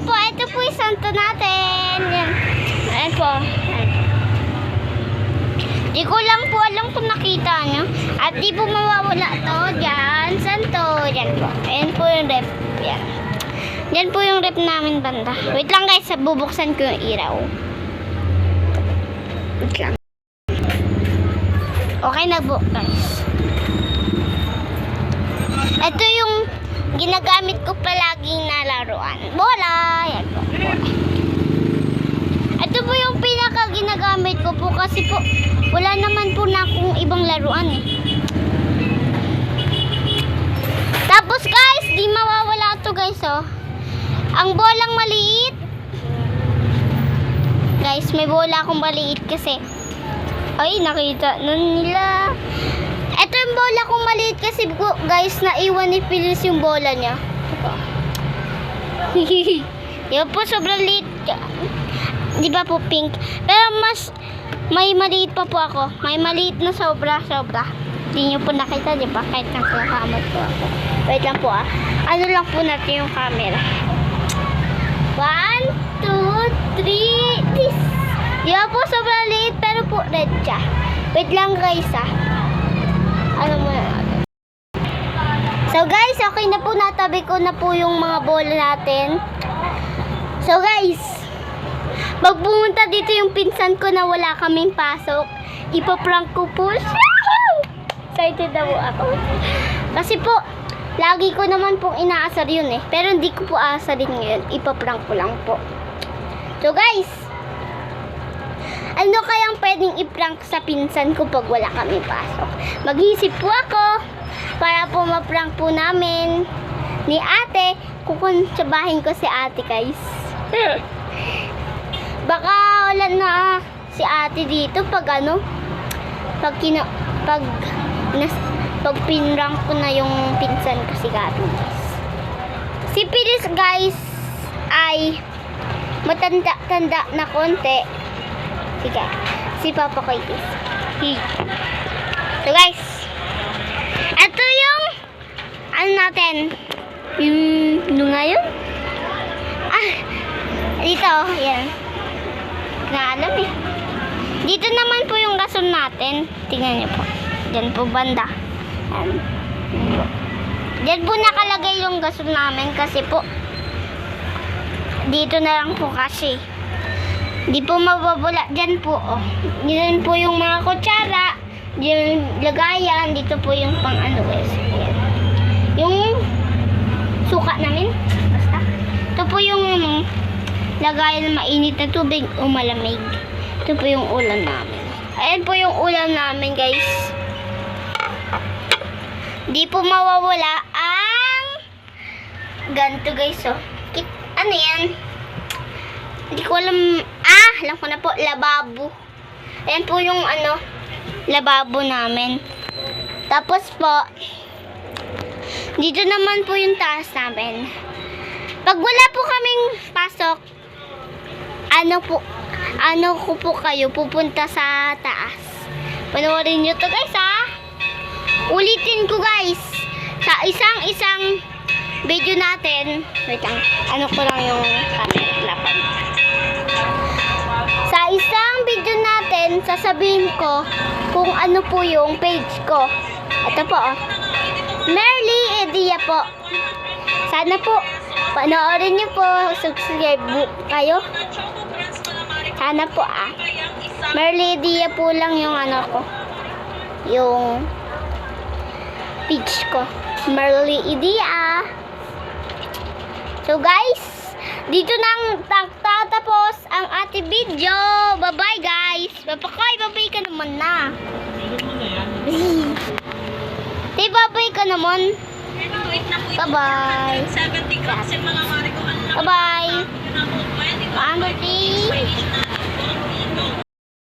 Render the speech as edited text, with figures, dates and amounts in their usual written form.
ito po yung santo natin. Yan. Ayan po. Di ko lang po alam kung nakita nyo. At di po mawawala to. Diyan, santo. Yan po. Ayan po yung rep. Yan. Yan po yung rep namin banda. Wait lang guys, bubuksan ko yung ilaw. Wait lang. Okay na po guys. Ito yung ginagamit ko palaging na laruan. Bola! Yan po. Ito po yung pinaka ginagamit ko po kasi po wala naman po na akong ibang laruan eh. Tapos guys, di mawawala to guys oh. Ang bolang maliit. Guys, may bola akong maliit kasi. Ay, nakita nun nila. Ito yung bola kong maliit kasi guys, naiwan ni Phyllis yung bola niya. Yan po, sobrang liit. Di ba po pink? Pero mas, may maliit pa po ako. May maliit na sobra. Hindi nyo po nakita, di ba? Kahit nakakamot po ako. Wait lang po ah. Ano lang po natin yung camera. 1, 2, 3. This. Di ba po, sobrang liit, pero po red siya. Wait lang guys ah. Ano mo natin? So guys, okay na po, natabi ko na po yung mga bola natin. So guys, pag pumunta dito yung pinsan ko na wala kaming pasok, ipaprank ko po siya. Excited na po ako. Kasi po, lagi ko naman pong inaasar yun eh. Pero hindi ko po aasarin ngayon. Ipaprank ko lang po. So guys, ano kayang pwedeng i-prank sa pinsan ko pag wala kami pasok? Mag-isip po ako para po ma-prank po namin ni ate. Kukuntsabahin ko si ate guys. Baka wala na si ate dito pag ano, pag pinrank ko na yung pinsan ko si Gabi guys. Si Phyllis guys ay matanda-tanda na konti. Sige, si Papa ko itis. So guys, ito yung ano natin, yung ngayon dito, yan na alam eh. Dito naman po yung gasol natin. Tingnan niyo po, dyan po banda. Dyan po nakalagay yung gasol namin kasi po dito na lang po kasi di po mababula. Dyan po oh. Dyan po yung mga kutsara, yung lagayan, dito po yung pang ano guys. Yan. Yung suka namin basta. Ito po yung lagayan ng mainit na tubig o malamig. Ito po yung ulam namin. Ayan po yung ulam namin guys. Di po mawawala ang ganito guys oh. Ano yan? Hindi ko alam. Alam ko na po, lababo. Ayan po yung ano, lababo namin. Tapos po, dito naman po yung taas namin. Pag wala po kaming pasok, ano ko po kayo pupunta sa taas. Panoorin nyo to guys ha. Ulitin ko guys. Sa isang video natin. Wait lang, ano ko lang yung camera. Sa isang video natin, sasabihin ko kung ano po yung page ko. Ito po oh. Merly Edia po. Sana po panoorin niyo po, subscribe kayo. Sana po Merly Edia po lang yung ano ko. Yung page ko. Merly Edia. So guys, dito nang tatapos ang ating video. Bye-bye guys. Bye-bye ka naman na. Say bye-bye ka naman. Bye-bye. Bye-bye. Bye-bye.